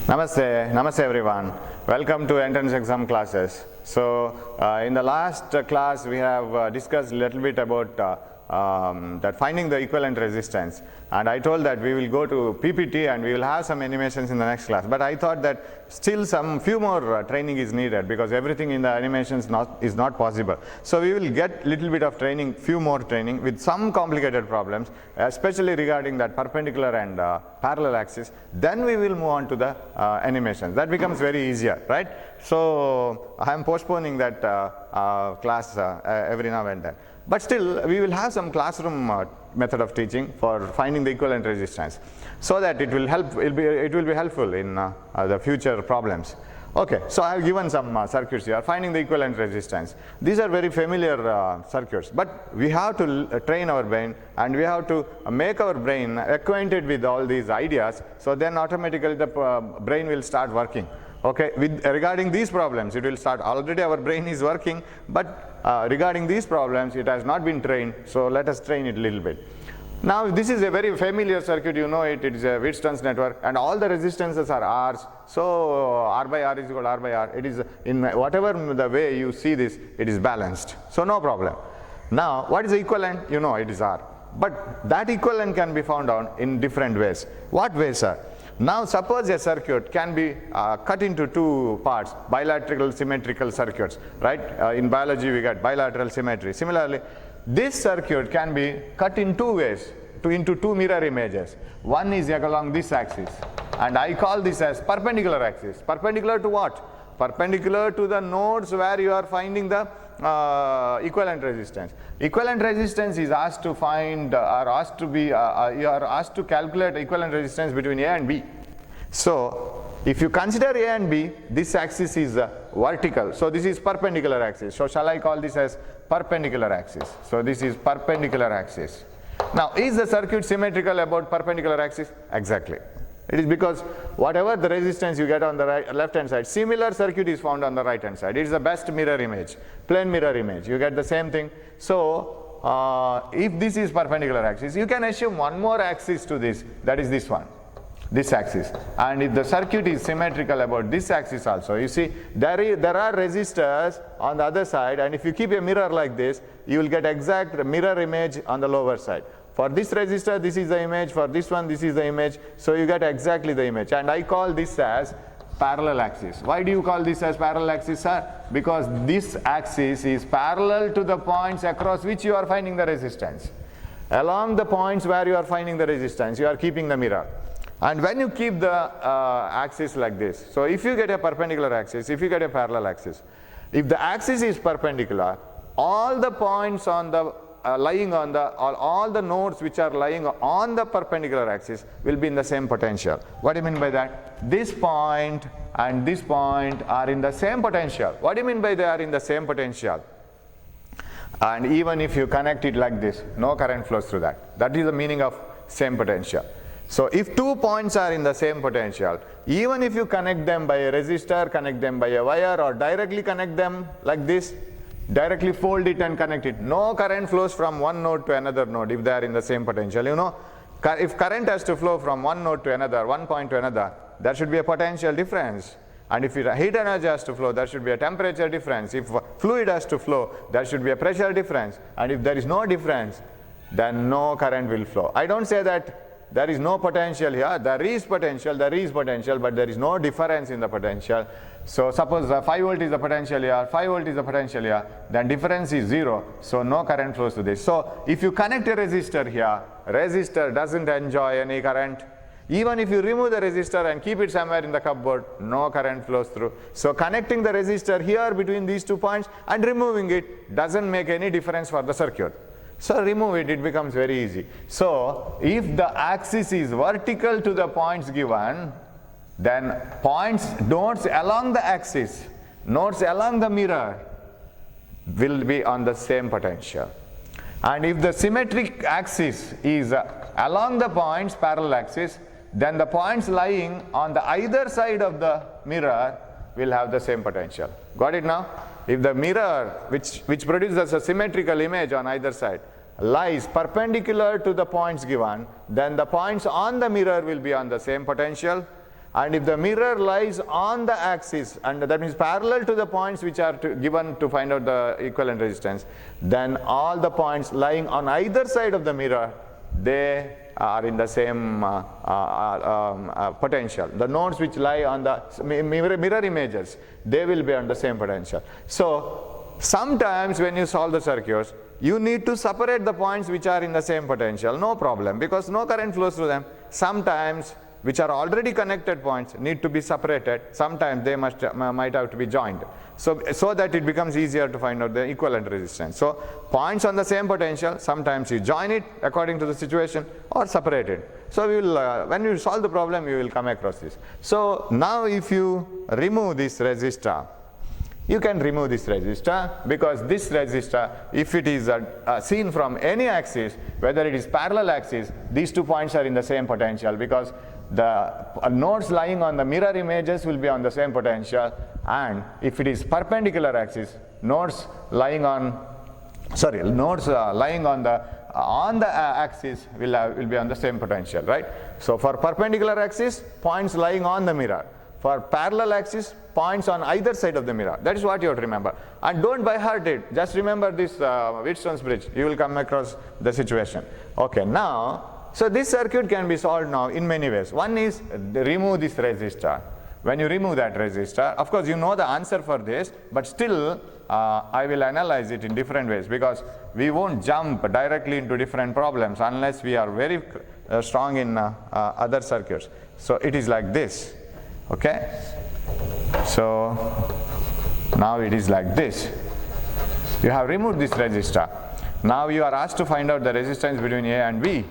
Namaste everyone. Welcome to entrance exam classes. So in the last class we have discussed a little bit about that finding the equivalent resistance, and I told that we will go to PPT and we will have some animations in the next class, but I thought that still few more training is needed because everything in the animations is not possible. So we will get little bit of training, few more training with some complicated problems, especially regarding that perpendicular and parallel axis. Then we will move on to the animations. That becomes very easier, right? So I am postponing that class every now and then. But still, we will have some classroom method of teaching for finding the equivalent resistance, so that it will help. It will be helpful in the future problems. Okay, so I have given some circuits here, finding the equivalent resistance. These are very familiar circuits, but we have to train our brain and we have to make our brain acquainted with all these ideas, so then automatically the brain will start working. Okay, regarding these problems, it will start. Already our brain is working, but regarding these problems, it has not been trained, so let us train it a little bit. Now, this is a very familiar circuit, you know it is a Wheatstone's network, and all the resistances are R's, so R by R is equal to R by R. It is in whatever the way you see this, it is balanced, so no problem. Now, what is the equivalent? You know it is R, but that equivalent can be found out in different ways. What ways are? Now, suppose a circuit can be cut into two parts, bilateral symmetrical circuits, right? In biology we get bilateral symmetry. Similarly, this circuit can be cut in two ways, into two mirror images. One is along this axis, and I call this as perpendicular axis. Perpendicular to what? Perpendicular to the nodes where you are finding the equivalent resistance. Equivalent resistance is asked to find, or asked to be, you are asked to calculate equivalent resistance between A and B. So, if you consider A and B, this axis is vertical. So, this is perpendicular axis. So, shall I call this as perpendicular axis? So, this is perpendicular axis. Now, is the circuit symmetrical about perpendicular axis? Exactly. It is because whatever the resistance you get on the left hand side, similar circuit is found on the right hand side. It is the best mirror image, plane mirror image. You get the same thing. So, if this is perpendicular axis, you can assume one more axis to this, that is this one, this axis. And if the circuit is symmetrical about this axis also, you see there are resistors on the other side, and if you keep a mirror like this, you will get exact mirror image on the lower side. For this resistor, this is the image. For this one, this is the image. So you get exactly the image. And I call this as parallel axis. Why do you call this as parallel axis, sir? Because this axis is parallel to the points across which you are finding the resistance. Along the points where you are finding the resistance, you are keeping the mirror. And when you keep the axis like this, so if you get a perpendicular axis, if you get a parallel axis, if the axis is perpendicular, all the points on the lying on the, all the nodes which are lying on the perpendicular axis will be in the same potential. What do you mean by that? This point and this point are in the same potential. What do you mean by they are in the same potential? And even if you connect it like this, no current flows through that. That is the meaning of same potential. So if two points are in the same potential, even if you connect them by a resistor, connect them by a wire, or directly connect them like this, directly fold it and connect it, no current flows from one node to another node if they are in the same potential. You know, if current has to flow from one node to another, one point to another, there should be a potential difference. And if heat energy has to flow, there should be a temperature difference. If fluid has to flow, there should be a pressure difference. And if there is no difference, then no current will flow. I don't say that there is no potential here. There is potential, but there is no difference in the potential. So suppose 5 volt is the potential here, 5 volt is the potential here, then difference is 0, so no current flows to this. So if you connect a resistor here, resistor doesn't enjoy any current. Even if you remove the resistor and keep it somewhere in the cupboard, no current flows through. So connecting the resistor here between these 2 points and removing it doesn't make any difference for the circuit. So remove it, it becomes very easy. So if the axis is vertical to the points given, then nodes along the axis, nodes along the mirror will be on the same potential. And if the symmetric axis is along the points, parallel axis, then the points lying on the either side of the mirror will have the same potential. Got it now? If the mirror, which produces a symmetrical image on either side, lies perpendicular to the points given, then the points on the mirror will be on the same potential. And if the mirror lies on the axis, and that means parallel to the points which are given to find out the equivalent resistance, then all the points lying on either side of the mirror, they are in the same potential. The nodes which lie on the mirror images, they will be on the same potential. So sometimes when you solve the circuits, you need to separate the points which are in the same potential, no problem, because no current flows through them. Sometimes which are already connected points need to be separated. Sometimes they might have to be joined. So that it becomes easier to find out the equivalent resistance. So points on the same potential, sometimes you join it according to the situation or separate it. So we will, when you solve the problem, you will come across this. So now if you remove this resistor, you can remove this resistor, because this resistor, if it is seen from any axis, whether it is parallel axis, these 2 points are in the same potential, because the nodes lying on the mirror images will be on the same potential, and if it is perpendicular axis, nodes lying on the axis will be on the same potential, right? So for perpendicular axis, points lying on the mirror. For parallel axis, points on either side of the mirror. That is what you have to remember. And don't by heart it. Just remember this Wheatstone's bridge. You will come across the situation. Okay, now, so this circuit can be solved now in many ways. One is remove this resistor. When you remove that resistor, of course you know the answer for this, but still I will analyze it in different ways, because we won't jump directly into different problems unless we are very strong in other circuits. So it is like this. Okay, so now it is like this. You have removed this resistor. Now you are asked to find out the resistance between A and B,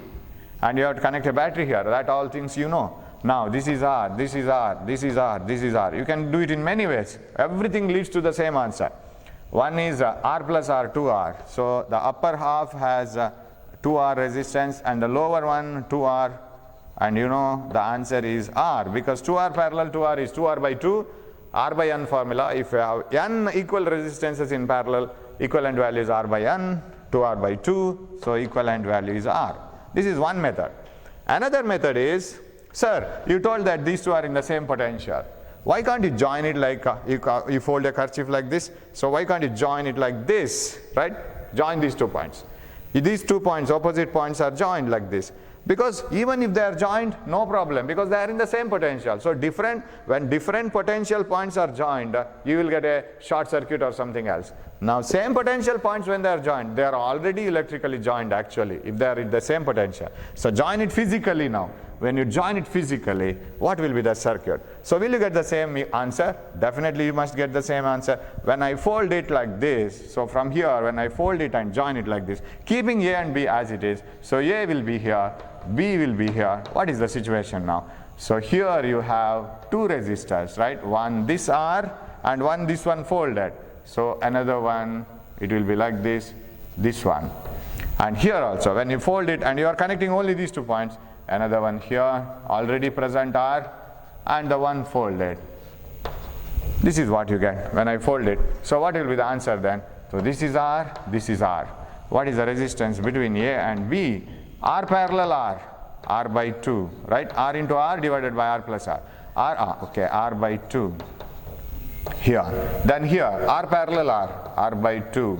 and you have to connect a battery here. That all things you know. Now this is R, this is R, this is R, this is R. You can do it in many ways. Everything leads to the same answer. One is R plus R, 2R. So the upper half has 2R resistance, and the lower one 2R. And you know the answer is R, because 2R parallel to R is 2R by 2, R by N formula. If you have N equal resistances in parallel, equivalent value is R by N, 2R by 2, so equivalent value is R. This is one method. Another method is, sir, you told that these two are in the same potential. Why can't you join it like, you fold a kerchief like this, so why can't you join it like this, right? Join these 2 points. These 2 points, opposite points, are joined like this. Because even if they are joined, no problem, because they are in the same potential. So when different potential points are joined, you will get a short circuit or something else. Now same potential points, when they are joined, they are already electrically joined actually, if they are in the same potential. So join it physically now. When you join it physically, what will be the circuit? So will you get the same answer? Definitely you must get the same answer. When I fold it like this, so from here, when I fold it and join it like this, keeping A and B as it is, so A will be here, B will be here. What is the situation now? So here you have 2 resistors, right? One this R and one this one folded. So another one, it will be like this one. And here also, when you fold it and you are connecting only these 2 points, another one here, already present R, and the one folded. This is what you get when I fold it. So what will be the answer then? So this is R, this is R. What is the resistance between A and B? R parallel R, R by 2, right? R into R divided by R plus R. R by 2. Here. Then here, R parallel R, R by 2.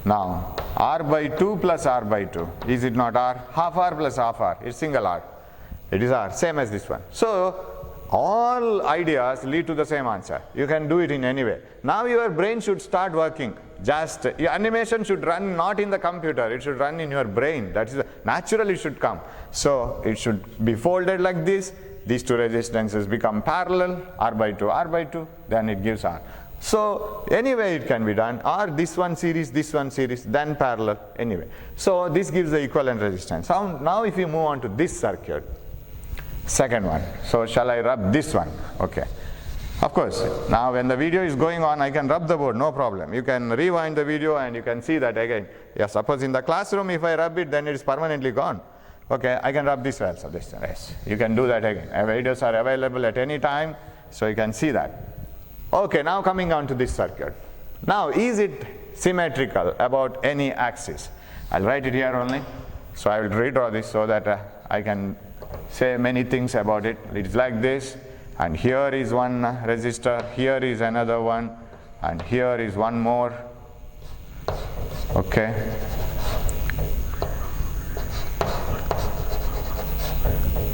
Now, R by 2 plus R by 2. Is it not R? Half R plus half R. It's single R. It is R, same as this one. So, all ideas lead to the same answer. You can do it in any way. Now your brain should start working. Just your animation should run not in the computer, it should run in your brain. That is naturally it should come. So it should be folded like this. These 2 resistances become parallel, R by 2, then it gives R. So anyway it can be done, or this one series, then parallel, anyway. So this gives the equivalent resistance. Now if you move on to this circuit, second one. So shall I rub this one? Okay. Of course, now when the video is going on, I can rub the board, no problem. You can rewind the video and you can see that again. Yeah, suppose in the classroom, if I rub it, then it is permanently gone. Okay, I can rub this also, this one, yes. You can do that again. Videos are available at any time, so you can see that. Okay, now coming on to this circuit. Now, is it symmetrical about any axis? I'll write it here only. So I will redraw this so that I can say many things about it. It is like this, and here is one resistor, here is another one, and here is one more. Okay.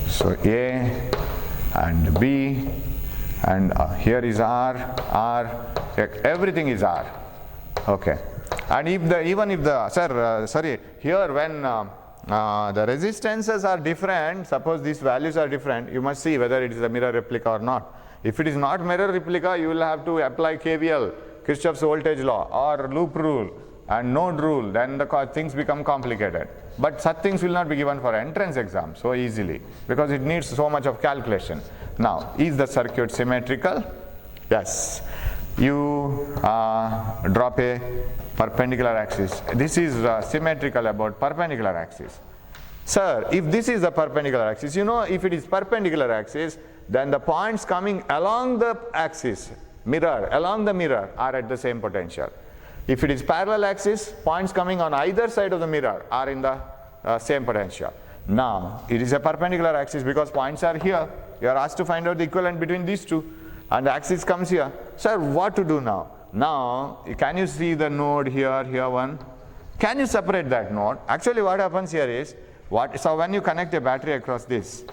So A and B, and here is R, everything is R. Okay. And if the, even if the, sorry, here when the resistances are different, suppose these values are different, you must see whether it is a mirror replica or not. If it is not mirror replica, you will have to apply KVL, Kirchhoff's voltage law, or loop rule and node rule, then the things become complicated. But such things will not be given for entrance exam so easily, because it needs so much of calculation. Now, is the circuit symmetrical? Yes. You drop a perpendicular axis. This is symmetrical about perpendicular axis. Sir, if this is the perpendicular axis, you know, if it is perpendicular axis, then the points coming along the axis, along the mirror are at the same potential. If it is parallel axis, points coming on either side of the mirror are in the same potential. Now, it is a perpendicular axis because points are here. You are asked to find out the equivalent between these two, and the axis comes here. Sir, what to do now? Now, can you see the node here, here one? Can you separate that node? Actually, what happens here is, so when you connect a battery across this,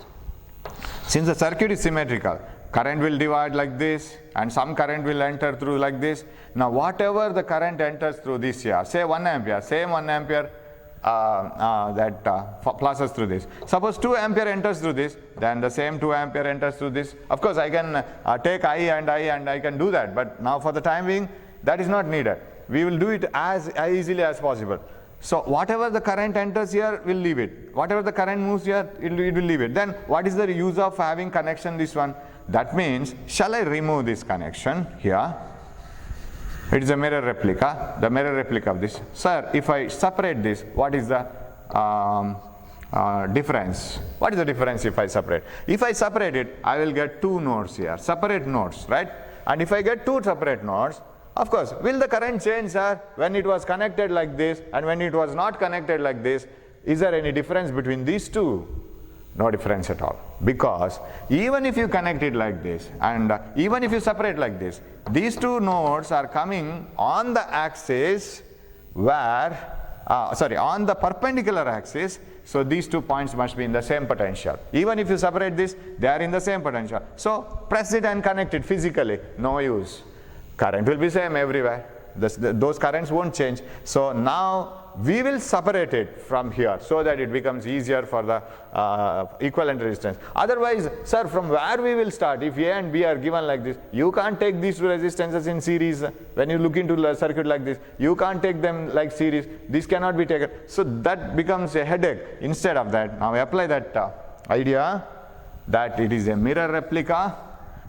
since the circuit is symmetrical, current will divide like this, and some current will enter through like this. Now, whatever the current enters through this here, say 1 ampere, same 1 ampere passes through this. Suppose 2 ampere enters through this, then the same 2 ampere enters through this. Of course, I can take I and I can do that, but now for the time being, that is not needed. We will do it as easily as possible. So whatever the current enters here, we'll leave it. Whatever the current moves here, it will leave it. Then what is the use of having connection this one? That means, shall I remove this connection here? It is a mirror replica, the mirror replica of this. Sir, if I separate this, what is the difference? What is the difference if I separate? If I separate it, I will get 2 nodes here, separate nodes, right? And if I get 2 separate nodes, of course, will the current change, sir, when it was connected like this and when it was not connected like this? Is there any difference between these two? No difference at all, because even if you connect it like this and even if you separate like this, these 2 nodes are coming on the axis where, on the perpendicular axis, so these 2 points must be in the same potential. Even if you separate this, they are in the same potential. So press it and connect it physically, no use. Current will be same everywhere. Those currents won't change. So now we will separate it from here so that it becomes easier for the equivalent resistance. Otherwise, sir, from where we will start? If A and B are given like this, you can't take these 2 resistances in series. When you look into a circuit like this, you can't take them like series. This cannot be taken. So that becomes a headache. Instead of that, now we apply that idea that it is a mirror replica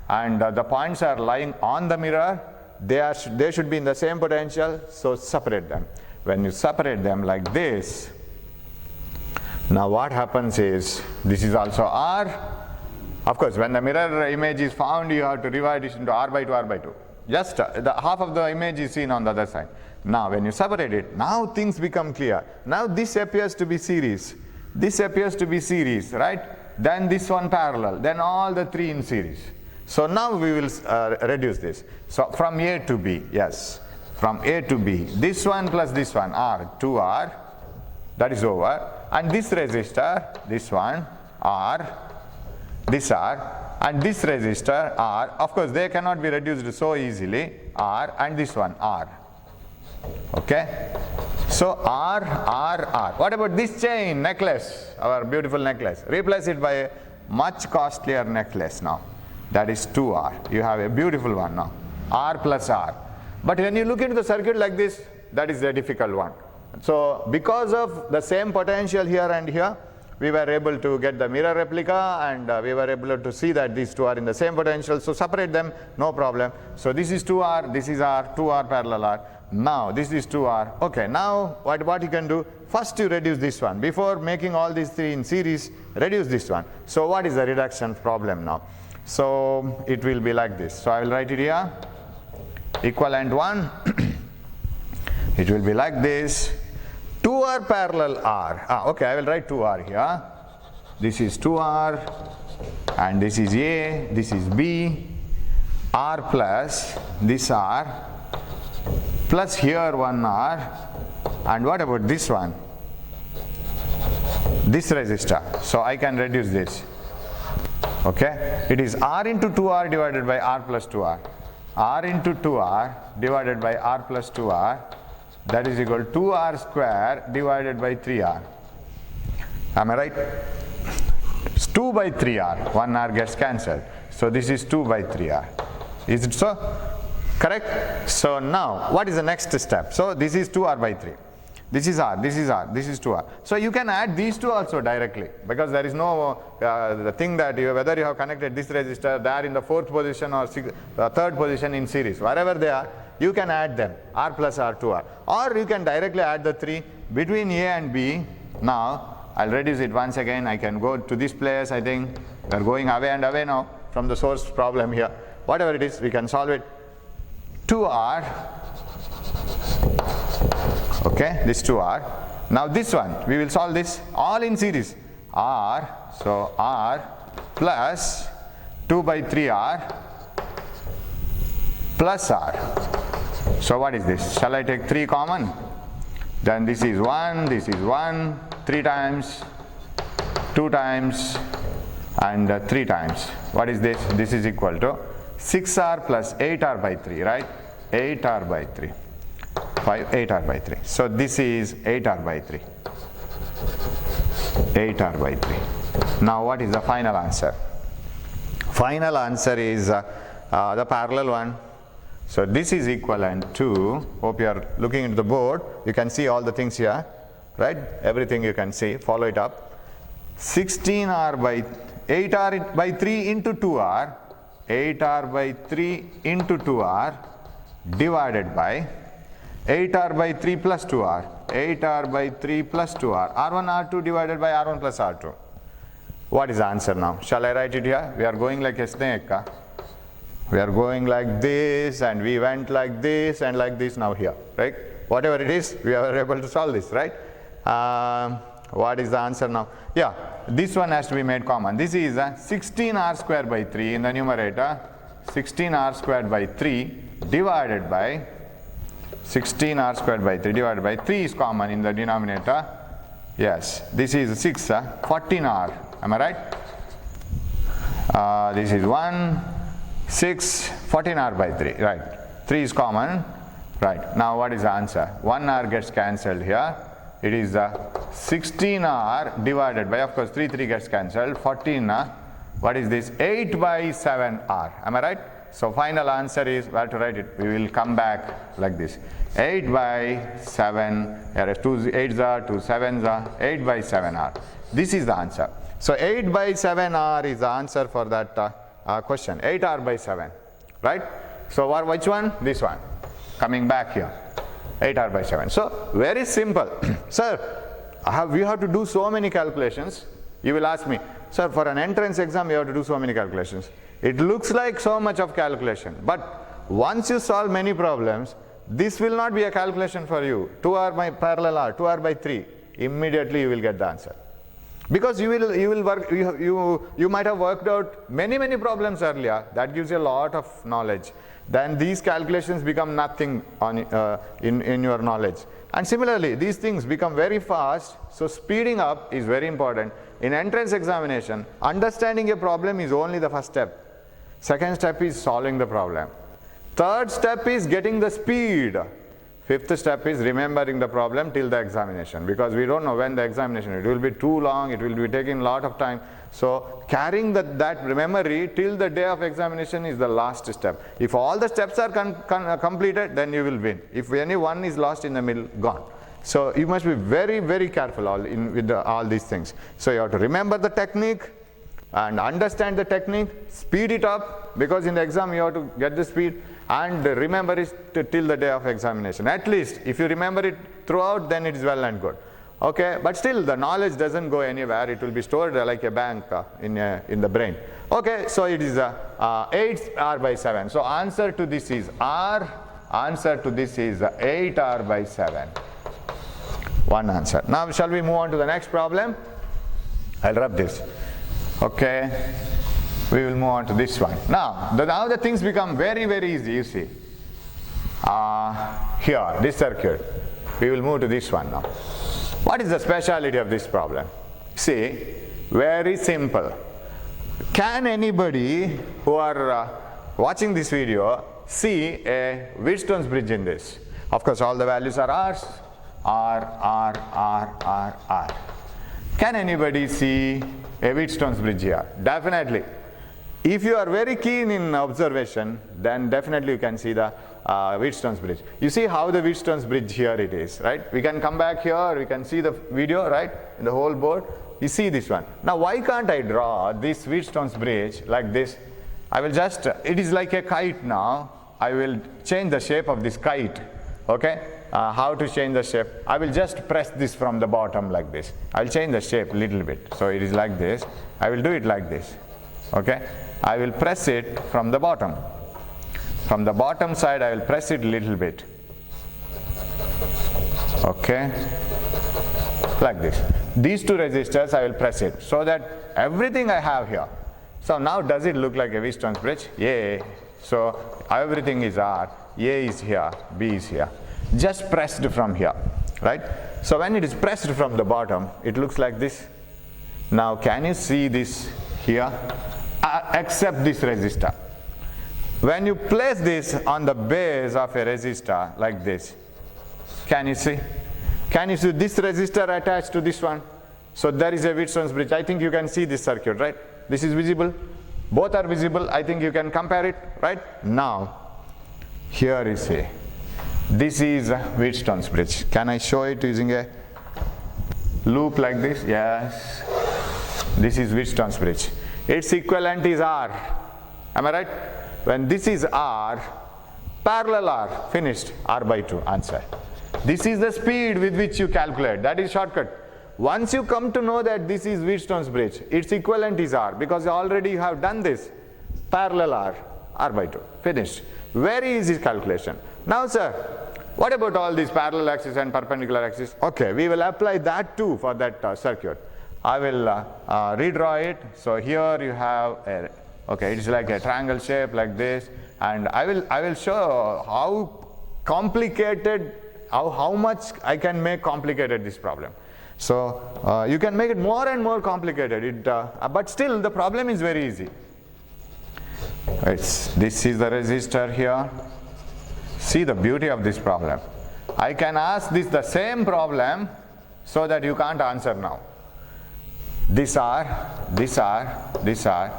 and the points are lying on the mirror. They should be in the same potential, so separate them. When you separate them like this, now what happens is, this is also R. Of course, when the mirror image is found, you have to divide it into R by 2, R by 2. Just the half of the image is seen on the other side. Now when you separate it, now things become clear. Now this appears to be series. This appears to be series, right? Then this one parallel, then all the 3 in series. So now we will reduce this. So from A to B, yes. From A to B, this one plus this one, R, 2R, that is over. And this resistor, this one, R, this R, and this resistor, R. Of course, they cannot be reduced so easily, R, and this one, R. Okay? So R, R, R. What about this chain, necklace, our beautiful necklace? Replace it by a much costlier necklace now. That is 2R. You have a beautiful one now, R plus R. But when you look into the circuit like this, that is a difficult one. So because of the same potential here and here, we were able to get the mirror replica, and we were able to see that these 2 are in the same potential. So separate them, no problem. So this is 2R, this is R, 2R parallel R. Now this is 2R. Okay, now what you can do, first you reduce this one. Before making all these 3 in series, reduce this one. So what is the reduction problem now? So it will be like this. So I will write it here. Equivalent 1, it will be like this. 2R parallel R. Okay, I will write 2R here. This is 2R and this is A, this is B, R plus this R, plus here one R, and what about this one? This resistor. So I can reduce this. Okay, it is R into 2R divided by R plus 2R. R into 2R divided by R plus 2R, that is equal to 2R square divided by 3R. Am I right? It's 2 by 3R. 1R gets cancelled. So this is 2 by 3R. Is it so? Correct? So now, what is the next step? So this is 2R by 3. This is R, this is R, this is 2R. So you can add these two also directly, because there is no the thing that whether you have connected this resistor, they are in the 4th position or 3rd position in series. Wherever they are, you can add them, R plus R, 2R. Or you can directly add the 3 between A and B. Now, I'll reduce it once again. I can go to this place. I think we are going away and away now from the source problem here. Whatever it is, we can solve it. 2R. Okay, this 2R. Now this one, we will solve this all in series. R, so R plus 2 by 3R plus R. So what is this? Shall I take 3 common? Then this is 1, 3 times, 2 times, and 3 times. What is this? This is equal to 6R plus 8R by 3, right? 8R by 3. 8R by 3. So this is 8R by 3. 8R by 3. Now what is the final answer? Final answer is the parallel one. So this is equivalent to, hope you are looking into the board, you can see all the things here, right? Everything you can see, follow it up. 16R by 8R by 3 into 2R, 8R by 3 into 2R divided by 8R by 3 plus 2R, 8R by 3 plus 2R, R1 R2 divided by R1 plus R2. What is the answer now? Shall I write it here? We are going like a snake. We are going like this, and we went like this and like this now here, right? Whatever it is, we are able to solve this, right? What is the answer now? Yeah, this one has to be made common. This is 16R squared by 3 in the numerator, 16R squared by 3 divided by 16R squared by 3 divided by 3 is common in the denominator. Yes, this is 6, 14R, am I right? This is 1, 6, 14R by 3, right? 3 is common, right? Now what is the answer? 1R gets cancelled here. It is 16R divided by, of course, 3 gets cancelled, 14, what is this? 8 by 7R, am I right? So final answer is, where to write it? We will come back like this. 8 by 7, here are 2 8s are, 2 7s are, 8 by 7R. This is the answer. So 8 by 7R is the answer for that question. 8R by 7, right? So which one? This one. Coming back here. 8R by 7. So very simple. Sir, we have to do so many calculations. You will ask me, sir, for an entrance exam you have to do so many calculations. It looks like so much of calculation, but once you solve many problems, this will not be a calculation for you. 2R by parallel R, 2R by 3, immediately you will get the answer. Because you might have worked out many problems earlier. That gives you a lot of knowledge. Then these calculations become nothing in your knowledge. And similarly, these things become very fast, so speeding up is very important. In entrance examination, understanding a problem is only the first step. Second step is solving the problem. Third step is getting the speed. Fifth step is remembering the problem till the examination, because we don't know when the examination is. It will be too long, it will be taking a lot of time. So carrying that memory till the day of examination is the last step. If all the steps are completed, then you will win. If any one is lost in the middle, gone. So you must be very careful with all these things. So you have to remember the technique and understand the technique, speed it up, because in the exam you have to get the speed, and remember it till the day of examination. At least if you remember it throughout, then it is well and good. Okay, but still the knowledge doesn't go anywhere. It will be stored like a bank in the brain. Okay, so it is 8R by 7. So answer to this is R. Answer to this is 8R by 7. One answer. Now shall we move on to the next problem? I'll rub this. Okay, we will move on to this one. Now the things become very, very easy, you see. Here, this circuit, we will move to this one now. What is the speciality of this problem? See, very simple. Can anybody who are watching this video see a Wheatstone's bridge in this? Of course, all the values are R's. R. Can anybody see a Wheatstone's bridge here? Definitely. If you are very keen in observation, then definitely you can see the Wheatstone's bridge. You see how the Wheatstone's bridge here it is, right? We can come back here, we can see the video, right? In the whole board, you see this one. Now why can't I draw this Wheatstone's bridge like this? I will just, it is like a kite now. I will change the shape of this kite, okay? How to change the shape? I will just press this from the bottom like this. I will change the shape a little bit. So it is like this. I will do it like this, okay? I will press it from the bottom. From the bottom side, I will press it a little bit. Okay? Like this. These two resistors, I will press it so that everything I have here. So now does it look like a Wheatstone's bridge? Yeah. So everything is R. A is here, B is here. Just pressed from here, right? So when it is pressed from the bottom, it looks like this. Now can you see this here? Except this resistor. When you place this on the base of a resistor like this, can you see? Can you see this resistor attached to this one? So there is a Wheatstone's bridge. I think you can see this circuit, right? This is visible. Both are visible. I think you can compare it, right? Now, here is a, this is a Wheatstone's bridge. Can I show it using a loop like this? Yes. This is Wheatstone's bridge. Its equivalent is R. Am I right? When this is R, parallel R, finished, R by 2, answer. This is the speed with which you calculate. That is shortcut. Once you come to know that this is Wheatstone's bridge, its equivalent is R, because already you have done this. Parallel R, R by 2, finished. Very easy calculation. Now sir, what about all these parallel axis and perpendicular axis? Okay, we will apply that too for that circuit. I will redraw it. So here you have a, okay, it is like a triangle shape like this, and I will show how complicated, how much I can make complicated this problem. So you can make it more and more complicated, but still the problem is very easy. This is the resistor here. See the beauty of this problem. I can ask this the same problem so that you can't answer now. This R, this R, this R,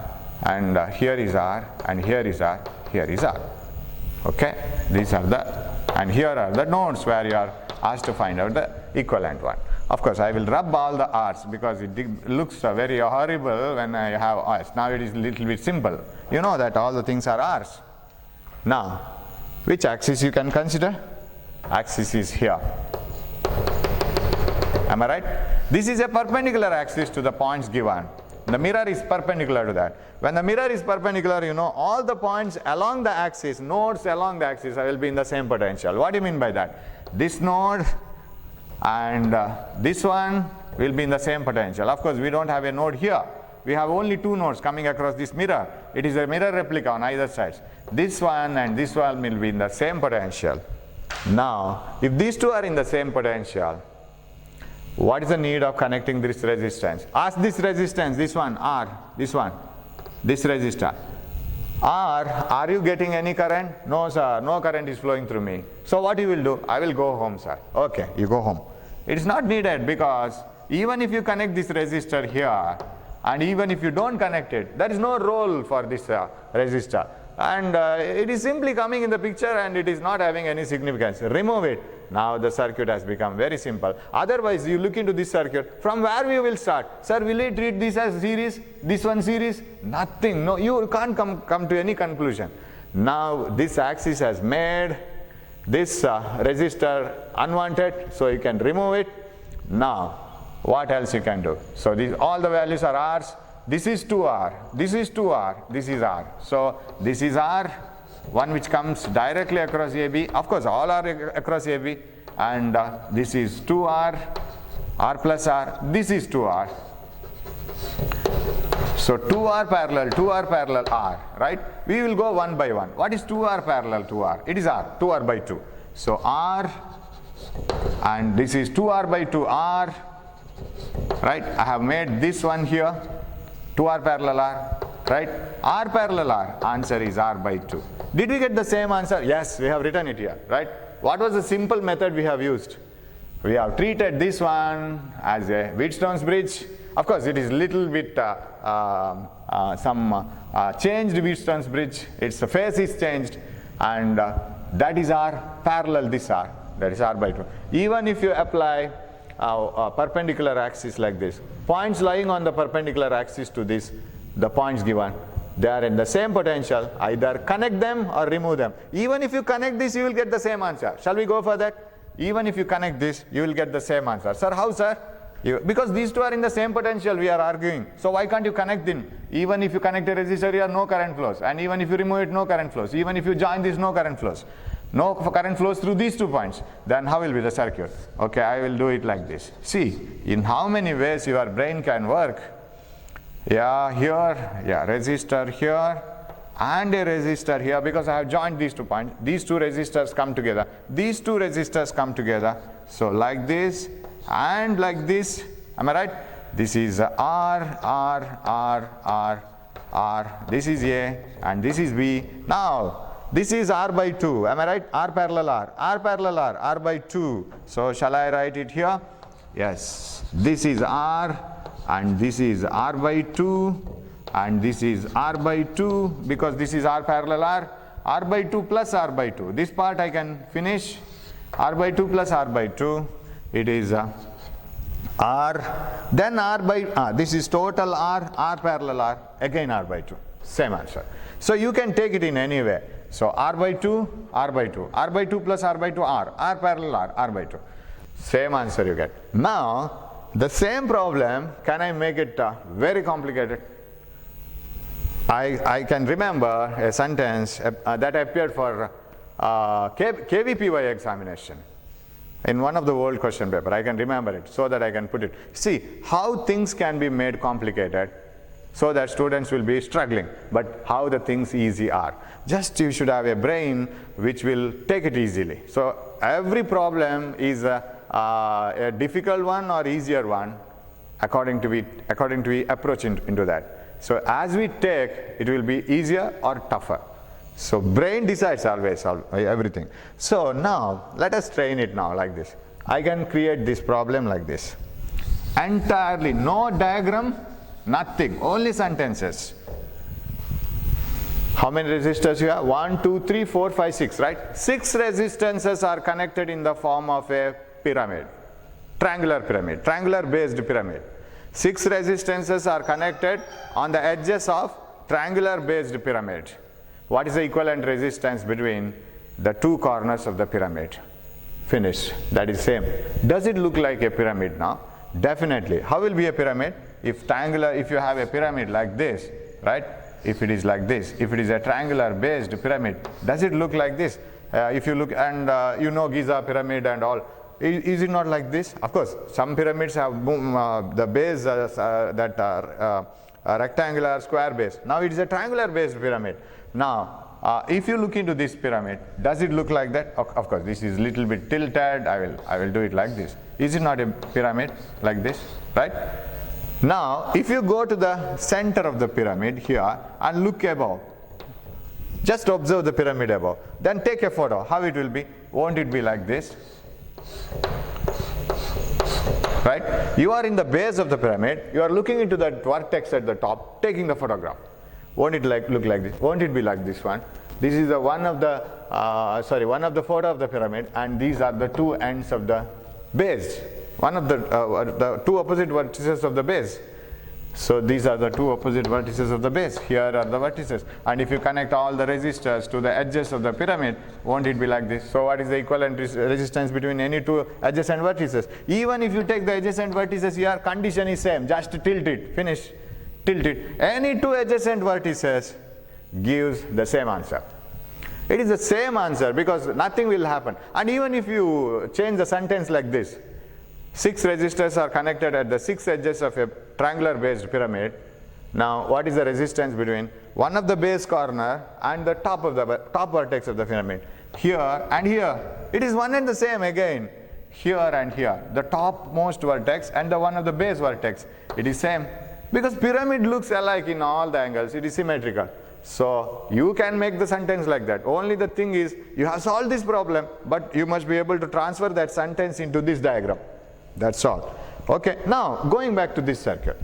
and here is R, and here is R, here is R. Okay, these are the, and here are the nodes where you are asked to find out the equivalent one. Of course, I will rub all the R's because it looks very horrible when I have R's. Now it is a little bit simple. You know that all the things are R's. Now, which axis you can consider? Axis is here. Am I right? This is a perpendicular axis to the points given. The mirror is perpendicular to that. When the mirror is perpendicular, you know all the points along the axis, nodes along the axis will be in the same potential. What do you mean by that? This node and this one will be in the same potential. Of course, we don't have a node here. We have only two nodes coming across this mirror. It is a mirror replica on either side. This one and this one will be in the same potential. Now, if these two are in the same potential, what is the need of connecting this resistance? Ask this resistance, this one, R, this one, this resistor. R, are you getting any current? No sir, no current is flowing through me. So what you will do? I will go home sir. Okay, you go home. It is not needed because even if you connect this resistor here and even if you don't connect it, there is no role for this resistor. And it is simply coming in the picture and it is not having any significance. Remove it. Now the circuit has become very simple. Otherwise, you look into this circuit, from where we will start? Sir, will you treat this as series, this one series? Nothing. No, you can't come to any conclusion. Now this axis has made this resistor unwanted, so you can remove it. Now, what else you can do? So all the values are R's. This is 2R, this is 2R, this is R. So this is R, one which comes directly across AB. Of course, all are across AB. And this is 2R, R plus R, this is 2R. So 2R parallel R, right? We will go one by one. What is 2R parallel to R? It is R, 2R by 2. So R, and this is 2R by 2 R, right? I have made this one here, 2R parallel R, right? R parallel R, answer is R by 2. Did we get the same answer? Yes, we have written it here, right? What was the simple method we have used? We have treated this one as a Wheatstone's bridge. Of course, it is little bit changed Wheatstone's bridge. Its phase is changed, and that is R parallel this R. That is R by 2. Even if you apply a perpendicular axis like this, points lying on the perpendicular axis to this, the points given, they are in the same potential. Either connect them or remove them. Even if you connect this, you will get the same answer. Shall we go for that? Even if you connect this, you will get the same answer. Sir, how, sir? Because these two are in the same potential, we are arguing. So why can't you connect them? Even if you connect a resistor here, no current flows. And even if you remove it, no current flows. Even if you join this, no current flows. No current flows through these 2 points. Then how will be the circuit? Okay, I will do it like this. See, in how many ways your brain can work. Yeah, here, yeah, resistor here, and a resistor here, because I have joined these 2 points. These 2 resistors come together. These 2 resistors come together. So like this and like this. Am I right? This is R, R, R, R, R. This is A and this is B. Now this is R by 2. Am I right? R parallel R, R parallel R, R by 2. So shall I write it here? Yes. This is R and this is R by 2. And this is R by 2, because this is R parallel R, R by 2 plus R by 2. This part I can finish. R by 2 plus R by 2, it is R, then R by, this is total R, R parallel R, again R by 2, same answer. So you can take it in any way. So R by 2, R by 2, R by 2 plus R by 2, R, R parallel R, R by 2. Same answer you get. Now, the same problem, can I make it very complicated? I can remember a sentence that appeared for KVPY examination in one of the old question paper. I can remember it so that I can put it. See how things can be made complicated so that students will be struggling, but how the things easy are. Just you should have a brain which will take it easily. So every problem is a difficult one or easier one according to we approach into that. So as we take, it will be easier or tougher. So brain decides always everything. So now let us train it now like this. I can create this problem like this. Entirely no diagram, nothing, only sentences. How many resistors you have? 1, 2, 3, 4, 5, 6, right? 6 resistances are connected in the form of a pyramid, triangular based pyramid. 6 resistances are connected on the edges of triangular based pyramid. What is the equivalent resistance between the 2 corners of the pyramid? Finished. That is same. Does it look like a pyramid now? Definitely. How will be a pyramid? If you have a pyramid like this, right? If it is like this, if it is a triangular based pyramid, does it look like this? If you look and you know Giza pyramid and all, is it not like this? Of course, some pyramids have the base that are rectangular, square base. Now it is a triangular based pyramid. Now, if you look into this pyramid, does it look like that? Of course, this is little bit tilted. I will do it like this. Is it not a pyramid like this, right? Now, if you go to the center of the pyramid here and look above, just observe the pyramid above. Then take a photo. How it will be? Won't it be like this? Right? You are in the base of the pyramid, you are looking into that vertex at the top, taking the photograph. Won't it look like this? Won't it be like this one? This is one of the photo of the pyramid, and these are the 2 ends of the base. One of the 2 opposite vertices of the base. So these are the 2 opposite vertices of the base. Here are the vertices. And if you connect all the resistors to the edges of the pyramid, won't it be like this? So what is the equivalent resistance between any 2 adjacent vertices? Even if you take the adjacent vertices here, condition is same. Just tilt it. Finish. Tilt it. Any 2 adjacent vertices gives the same answer. It is the same answer because nothing will happen. And even if you change the sentence like this, 6 resistors are connected at the 6 edges of a triangular based pyramid. Now what is the resistance between one of the base corner and the top vertex of the pyramid? Here and here. It is one and the same again. Here and here. The topmost vertex and the one of the base vertex. It is same. Because pyramid looks alike in all the angles. It is symmetrical. So you can make the sentence like that. Only the thing is, you have solved this problem, but you must be able to transfer that sentence into this diagram. That's all. Okay, now going back to this circuit.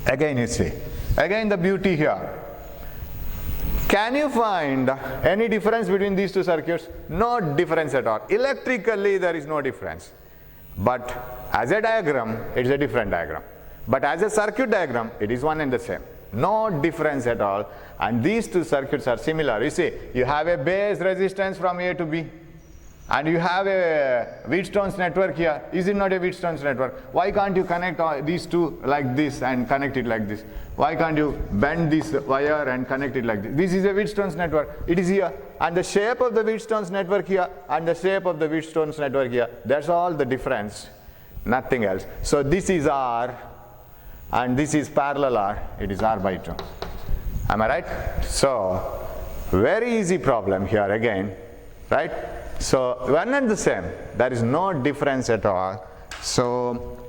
Again you see. Again the beauty here. Can you find any difference between these two circuits? No difference at all. Electrically there is no difference. But as a diagram, it is a different diagram. But as a circuit diagram, it is one and the same. No difference at all. And these two circuits are similar. You see, you have a base resistance from A to B. And you have a Wheatstone's network here. Is it not a Wheatstone's network? Why can't you connect these two like this and connect it like this? Why can't you bend this wire and connect it like this? This is a Wheatstone's network. It is here. And the shape of the Wheatstone's network here and the shape of the Wheatstone's network here, that's all the difference. Nothing else. So this is R and this is parallel R. It is R by 2. Am I right? So very easy problem here again, right? So one and the same. There is no difference at all. So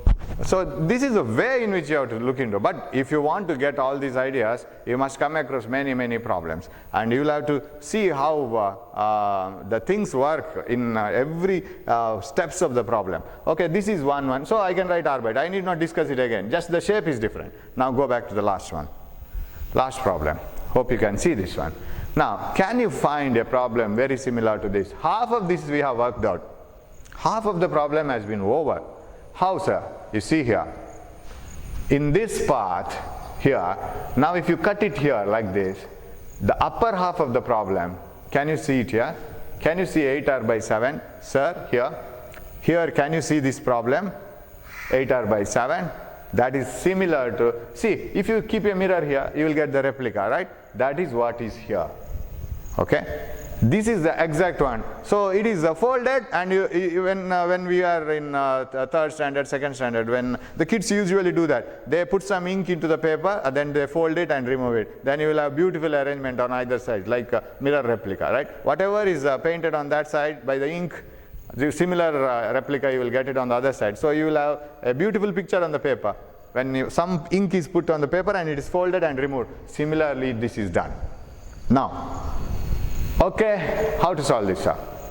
this is a way in which you have to look into. But if you want to get all these ideas, you must come across many problems. And you will have to see how the things work in every steps of the problem. Okay, this is one. So I can write R by 2. I need not discuss it again. Just the shape is different. Now go back to the last one. Last problem. Hope you can see this one. Now, can you find a problem very similar to this? Half of this we have worked out. Half of the problem has been over. How, sir? You see here. In this part here, now if you cut it here like this, the upper half of the problem, can you see it here? Can you see 8R by 7? Sir, here. Here, can you see this problem? 8R by 7. That is similar to, see, if you keep a mirror here, you will get the replica, right? That is what is here. Okay? This is the exact one. So it is folded, and when we are in third standard, second standard, when the kids usually do that, they put some ink into the paper, and then they fold it and remove it. Then you will have beautiful arrangement on either side, like a mirror replica, right? Whatever is painted on that side by the ink, the similar replica you will get it on the other side. So you will have a beautiful picture on the paper. When some ink is put on the paper and it is folded and removed. Similarly, this is done. Now, okay, how to solve this?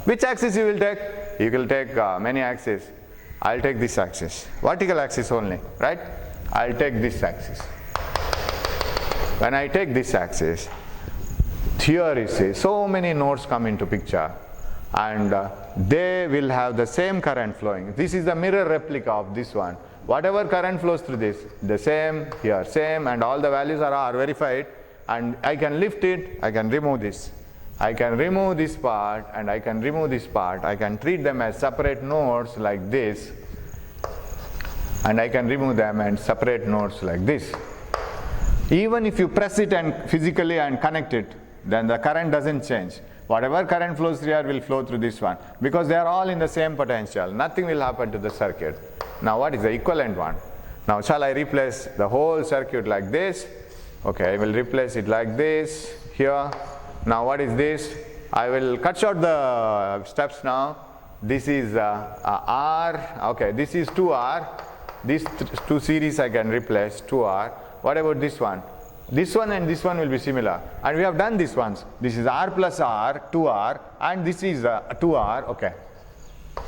Which axis you will take? You will take many axes. I'll take this axis. Vertical axis only, right? I'll take this axis. When I take this axis, here you see, so many nodes come into picture. And they will have the same current flowing. This is the mirror replica of this one. Whatever current flows through this, the same here, same, and all the values are verified. And I can lift it, I can remove this. I can remove this part and I can remove this part. I can treat them as separate nodes like this. And I can remove them and separate nodes like this. Even if you press it and physically and connect it, then the current doesn't change. Whatever current flows through here will flow through this one, because they are all in the same potential. Nothing will happen to the circuit. Now what is the equivalent one? Now shall I replace the whole circuit like this? Okay, I will replace it like this here. Now what is this? I will cut short the steps now. This is R. Okay, this is 2R. These two series I can replace, 2R. What about this one? This one and this one will be similar. And we have done these ones. This is R plus R, 2R, and this is 2R. Okay.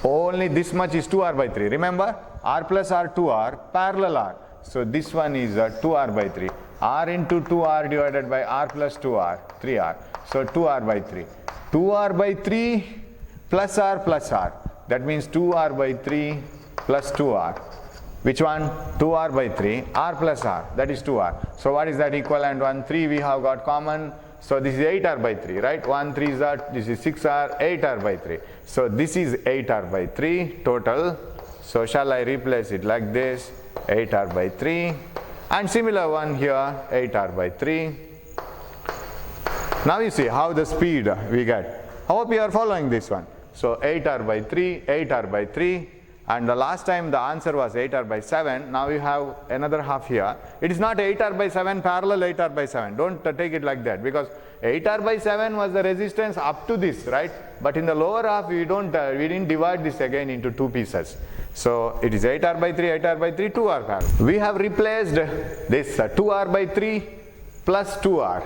Only this much is 2R by 3. Remember? R plus R, 2R, parallel R. So this one is 2R by 3. R into 2R divided by R plus 2R, 3R. So 2R by 3. 2R by 3 plus R plus R. That means 2R by 3 plus 2R. Which one? 2R by 3, R plus R, that is 2R. So what is that equivalent one? 3 we have got common. So this is 8R by 3, right? 1, 3 is R, this is 6R, 8R by 3. So this is 8R by 3 total. So shall I replace it like this? 8R by 3. And similar one here, 8R by 3. Now you see how the speed we get. I hope you are following this one. So 8R by 3, 8R by 3. and the last time the answer was 8r by 7. Now you have another half here. It is not 8r by 7 parallel 8r by 7. Don't take it like that, because 8r by 7 was the resistance up to this, right? But in the lower half we didn't divide this again into two pieces. So it is 8r by 3, 8r by 3, 2r parallel. We have replaced this 2r by 3 plus 2r.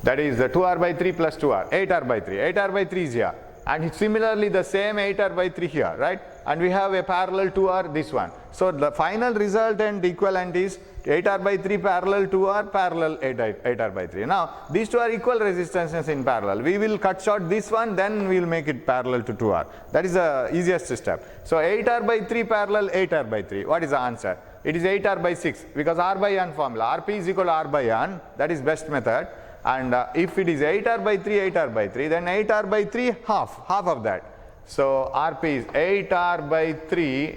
That is 2r by 3 plus 2r, 8r by 3. 8r by 3 is here. And similarly the same 8r by 3 here, right? And we have a parallel 2r, this one. So the final resultant equivalent is 8r by 3 parallel 2r parallel 8r by 3. Now these two are equal resistances in parallel. We will cut short this one, then we will make it parallel to 2r. That is the easiest step. So 8r by 3 parallel 8r by 3. What is the answer? It is 8r by 6, because r by n formula. Rp is equal to r by n. That is best method. And if it is 8r by 3, 8r by 3, then 8r by 3 half of that. So Rp is 8r by 3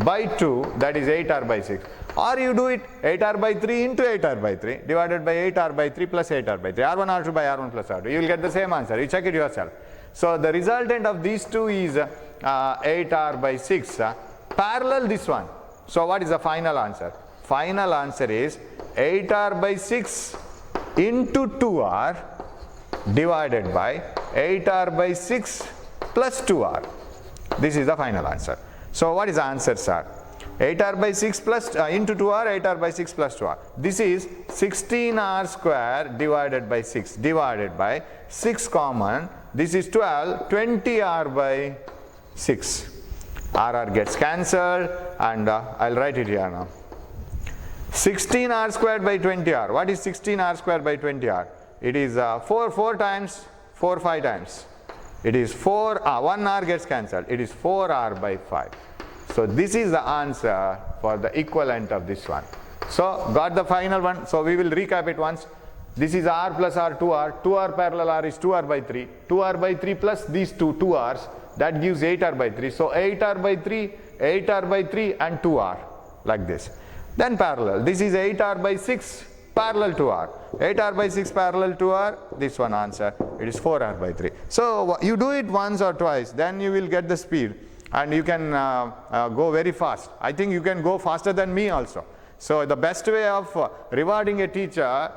by 2, that is 8r by 6. Or you do it 8r by 3 into 8r by 3 divided by 8r by 3 plus 8r by 3, r1 r2 by r1 plus r2. You will get the same answer. You check it yourself. So the resultant of these two is 8r by 6 parallel this one. So what is the final answer? Final answer is 8r by 6 into 2r divided by 8r by 6 plus 2r. This is the final answer. So what is the answer, sir? 8r by 6 plus into 2r, 8r by 6 plus 2r. This is 16r square divided by 6 divided by 6 common. This is 12, 20r by 6. RR gets cancelled, and I'll write it here now. 16r squared by 20r. What is 16r squared by 20r? It is 4 times, 4 5 times. It is 1r gets cancelled. It is 4r by 5. So this is the answer for the equivalent of this one. So got the final one. So we will recap it once. This is r plus r 2r. 2r parallel r is 2r by 3. 2r by 3 plus these 2r's. That gives 8r by 3. So 8r by 3, 8r by 3 and 2r like this. Then parallel. This is 8r by 6 parallel to r. 8r by 6 parallel to r. This one answer. It is 4r by 3. So you do it once or twice. Then you will get the speed. And you can go very fast. I think you can go faster than me also. So the best way of rewarding a teacher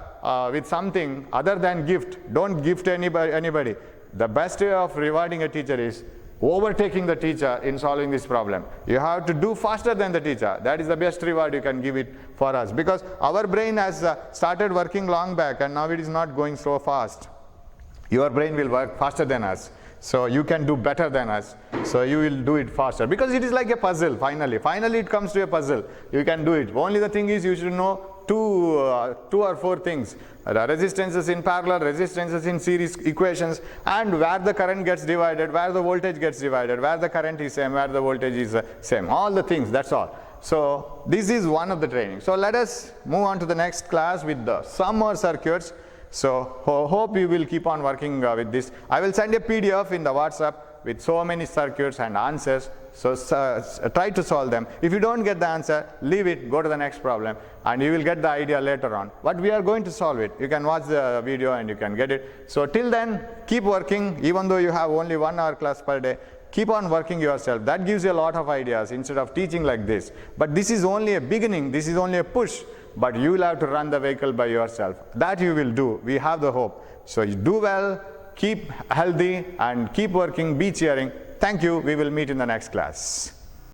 with something other than gift. Don't gift anybody. The best way of rewarding a teacher is overtaking the teacher in solving this problem. You have to do faster than the teacher. That is the best reward you can give it for us, because our brain has started working long back and now it is not going so fast. Your brain will work faster than us. So you can do better than us. So you will do it faster, because it is like a puzzle. Finally it comes to a puzzle. You can do it. Only the thing is you should know two or four things: the resistances in parallel, resistances in series equations, and where the current gets divided, where the voltage gets divided, where the current is same, where the voltage is same. All the things, that's all. So this is one of the training. So let us move on to the next class with some more circuits. So hope you will keep on working with this. I will send a PDF in the WhatsApp with so many circuits and answers. So try to solve them. If you don't get the answer, leave it, go to the next problem, and you will get the idea later on. But we are going to solve it. You can watch the video and you can get it. So till then, keep working. Even though you have only 1 hour class per day, keep on working yourself. That gives you a lot of ideas instead of teaching like this. But this is only a beginning. This is only a push. But you will have to run the vehicle by yourself. That you will do. We have the hope. So you do well, keep healthy, and keep working, be cheering. Thank you. We will meet in the next class.